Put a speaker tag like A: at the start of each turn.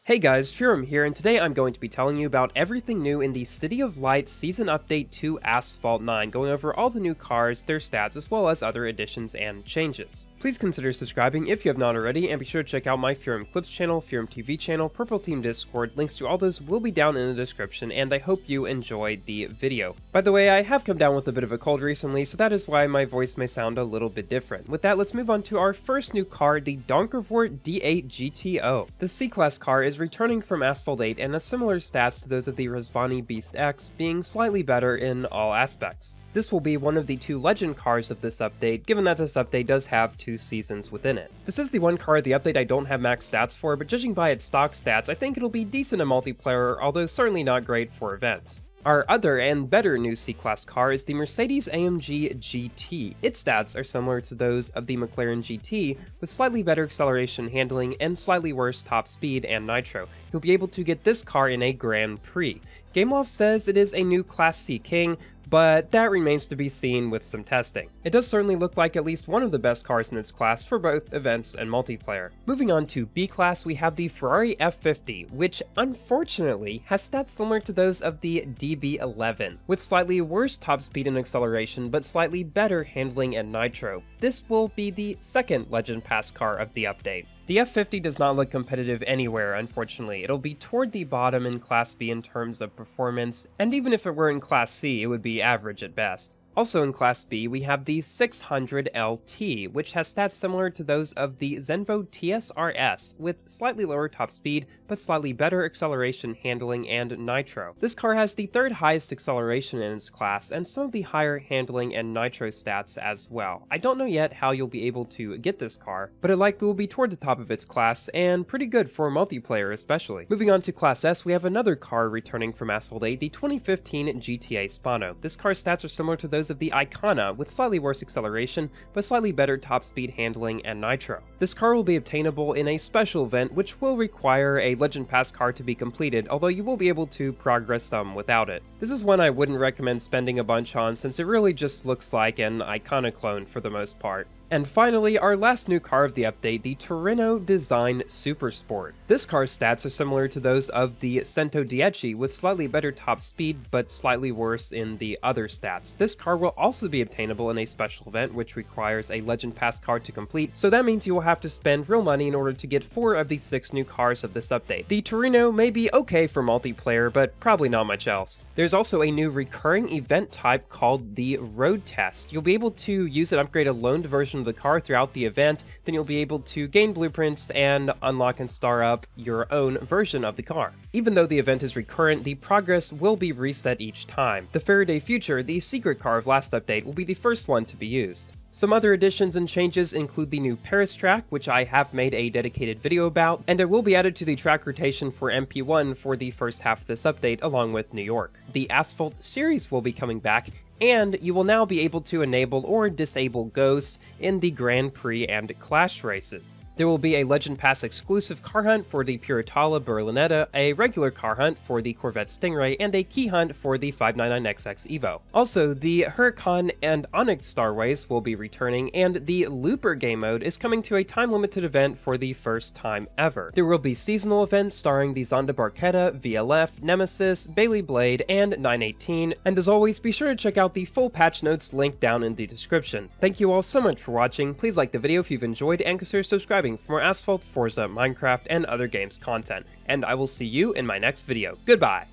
A: Hey guys, Furum here, and today I'm going to be telling you about everything new in the City of Light Season Update to Asphalt 9, going over all the new cars, their stats, as well as other additions and changes. Please consider subscribing if you have not already, and be sure to check out my Furum Clips channel, Furum TV channel, Purple Team Discord. Links to all those will be down in the description, and I hope you enjoyed the video. By the way, I have come down with a bit of a cold recently, so that is why my voice may sound a little bit different. With that, let's move on to our first new car, the DONKERVOORT D8 GTO. The C-Class car is returning from Asphalt 8 and has similar stats to those of the Rezonate Beast X, being slightly better in all aspects. This will be one of the two legend cars of this update, given that this update does have 2 seasons within it. This is the one car of the update I don't have max stats for, but judging by its stock stats, I think it'll be decent in multiplayer, although certainly not great for events. Our other and better new C-Class car is the Mercedes-AMG GT. Its stats are similar to those of the McLaren GT, with slightly better acceleration handling and slightly worse top speed and nitro. You'll be able to get this car in a Grand Prix. Gameloft says it is a new Class C king, but that remains to be seen with some testing. It does certainly look like at least one of the best cars in its class for both events and multiplayer. Moving on to B-Class, we have the Ferrari F50, which unfortunately has stats similar to those of the DB11, with slightly worse top speed and acceleration, but slightly better handling and nitro. This will be the second Legend Pass car of the update. The F50 does not look competitive anywhere, unfortunately. It'll be toward the bottom in Class B in terms of performance, and even if it were in Class C, it would be average at best. Also in Class B, we have the 600 LT, which has stats similar to those of the Zenvo TSRS, with slightly lower top speed, but slightly better acceleration handling and nitro. This car has the third highest acceleration in its class, and some of the higher handling and nitro stats as well. I don't know yet how you'll be able to get this car, but it likely will be toward the top of its class, and pretty good for multiplayer especially. Moving on to Class S, we have another car returning from Asphalt 8, the 2015 GTA Spano. This car's stats are similar to those of the Icona, with slightly worse acceleration, but slightly better top speed handling and nitro. This car will be obtainable in a special event, which will require a Legend Pass car to be completed, although you will be able to progress some without it. This is one I wouldn't recommend spending a bunch on, since it really just looks like an Icona clone for the most part. And finally, our last new car of the update, the Torino Design Supersport. This car's stats are similar to those of the Cento Dieci, with slightly better top speed, but slightly worse in the other stats. This car will also be obtainable in a special event, which requires a Legend Pass car to complete, so that means you will have to spend real money in order to get 4 of the 6 new cars of this update. The Torino may be okay for multiplayer, but probably not much else. There's also a new recurring event type called the Road Test. You'll be able to use and upgrade a loaned version of the car throughout the event, then you'll be able to gain blueprints and unlock and star up your own version of the car. Even though the event is recurrent, the progress will be reset each time. The Faraday Future, the secret car of last update, will be the first one to be used. Some other additions and changes include the new Paris track, which I have made a dedicated video about, and it will be added to the track rotation for MP1 for the first half of this update, along with New York. The Asphalt series will be coming back, and you will now be able to enable or disable ghosts in the Grand Prix and Clash races. There will be a Legend Pass exclusive car hunt for the Puritala Berlinetta, a regular car hunt for the Corvette Stingray, and a key hunt for the 599XX Evo. Also, the Huracan and Onyx Starways will be returning, and the Looper game mode is coming to a time-limited event for the first time ever. There will be seasonal events starring the Zonda Barchetta, VLF, Nemesis, Bailey Blade, and 918, and as always, be sure to check out the full patch notes linked down in the description. Thank you all so much for watching. Please like the video if you've enjoyed, and consider subscribing for more Asphalt, Forza, Minecraft, and other games content. And I will see you in my next video. Goodbye!